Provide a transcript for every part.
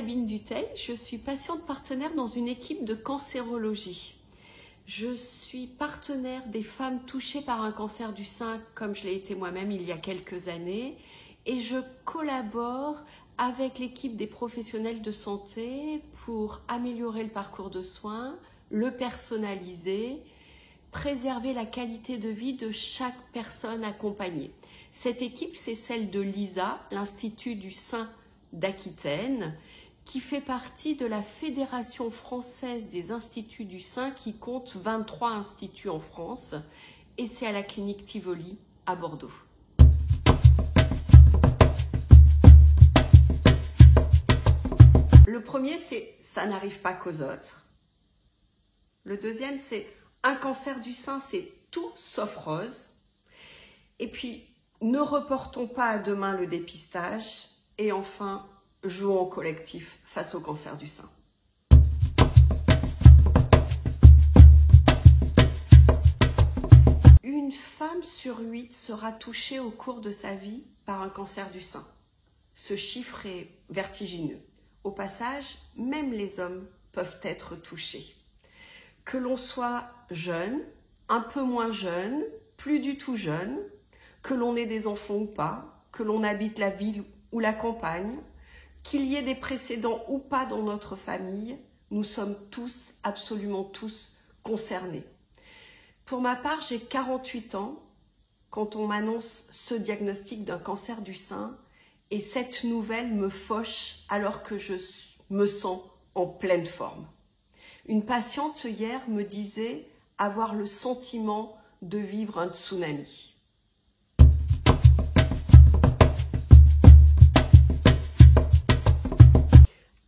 Sabine Dutheil, je suis patiente partenaire dans une équipe de cancérologie. Je suis partenaire des femmes touchées par un cancer du sein, comme je l'ai été moi-même il y a quelques années, et je collabore avec l'équipe des professionnels de santé pour améliorer le parcours de soins, le personnaliser, préserver la qualité de vie de chaque personne accompagnée. Cette équipe, c'est celle de l'ISA, l'Institut du sein d'Aquitaine, qui fait partie de la Fédération française des instituts du sein qui compte 23 instituts en France, et c'est à la clinique Tivoli à Bordeaux. Le premier, c'est « ça n'arrive pas qu'aux autres ». Le deuxième, c'est « un cancer du sein, c'est tout sauf rose ». Et puis, ne reportons pas à demain le dépistage. Et enfin, jouons au collectif face au cancer du sein. Une femme sur 8 sera touchée au cours de sa vie par un cancer du sein. Ce chiffre est vertigineux. Au passage, même les hommes peuvent être touchés. Que l'on soit jeune, un peu moins jeune, plus du tout jeune, que l'on ait des enfants ou pas, que l'on habite la ville ou la campagne, qu'il y ait des précédents ou pas dans notre famille, nous sommes tous, absolument tous, concernés. Pour ma part, j'ai 48 ans quand on m'annonce ce diagnostic d'un cancer du sein et cette nouvelle me fauche alors que je me sens en pleine forme. Une patiente hier me disait avoir le sentiment de vivre un tsunami.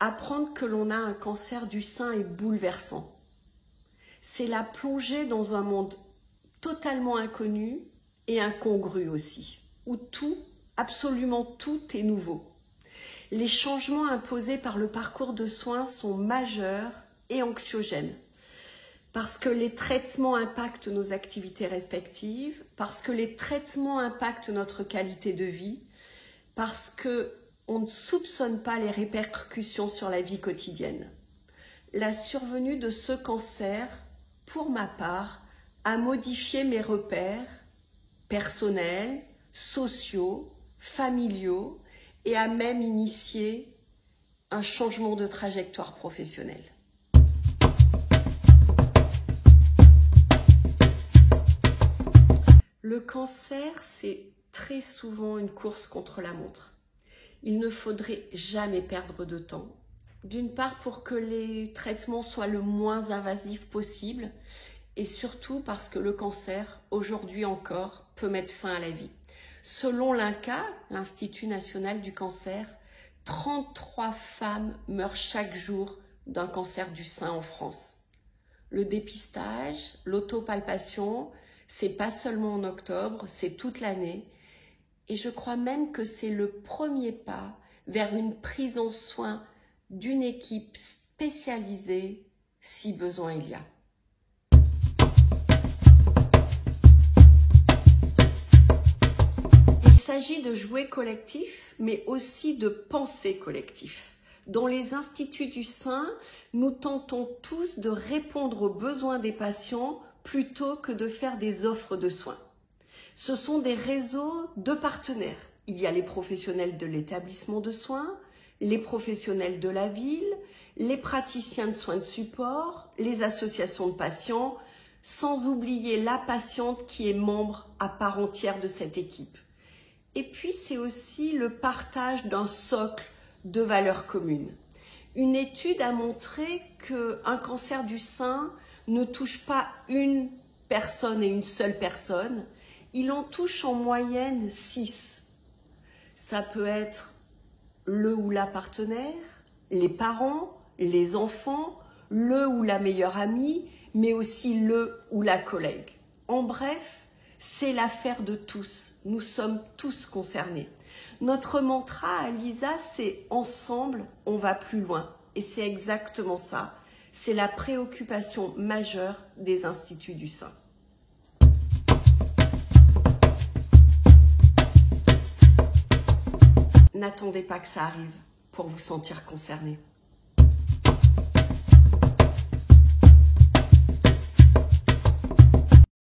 Apprendre que l'on a un cancer du sein est bouleversant. C'est la plongée dans un monde totalement inconnu et incongru aussi, où tout, absolument tout est nouveau. Les changements imposés par le parcours de soins sont majeurs et anxiogènes, parce que les traitements impactent nos activités respectives, parce que les traitements impactent notre qualité de vie, parce que on ne soupçonne pas les répercussions sur la vie quotidienne. La survenue de ce cancer, pour ma part, a modifié mes repères personnels, sociaux, familiaux et a même initié un changement de trajectoire professionnelle. Le cancer, c'est très souvent une course contre la montre. Il ne faudrait jamais perdre de temps. D'une part pour que les traitements soient le moins invasifs possible et surtout parce que le cancer, aujourd'hui encore, peut mettre fin à la vie. Selon l'INCa, l'Institut national du cancer, 33 femmes meurent chaque jour d'un cancer du sein en France. Le dépistage, l'autopalpation, c'est pas seulement en octobre, c'est toute l'année. Et je crois même que c'est le premier pas vers une prise en soin d'une équipe spécialisée si besoin il y a. Il s'agit de jouer collectif, mais aussi de penser collectif. Dans les instituts du sein, nous tentons tous de répondre aux besoins des patients plutôt que de faire des offres de soins. Ce sont des réseaux de partenaires. Il y a les professionnels de l'établissement de soins, les professionnels de la ville, les praticiens de soins de support, les associations de patients, sans oublier la patiente qui est membre à part entière de cette équipe. Et puis c'est aussi le partage d'un socle de valeurs communes. Une étude a montré qu'un cancer du sein ne touche pas une personne et une seule personne, il en touche en moyenne 6. Ça peut être le ou la partenaire, les parents, les enfants, le ou la meilleure amie, mais aussi le ou la collègue. En bref, c'est l'affaire de tous. Nous sommes tous concernés. Notre mantra à l'ISA, c'est « Ensemble, on va plus loin ». Et c'est exactement ça. C'est la préoccupation majeure des instituts du sein. N'attendez pas que ça arrive. pour vous sentir concerné.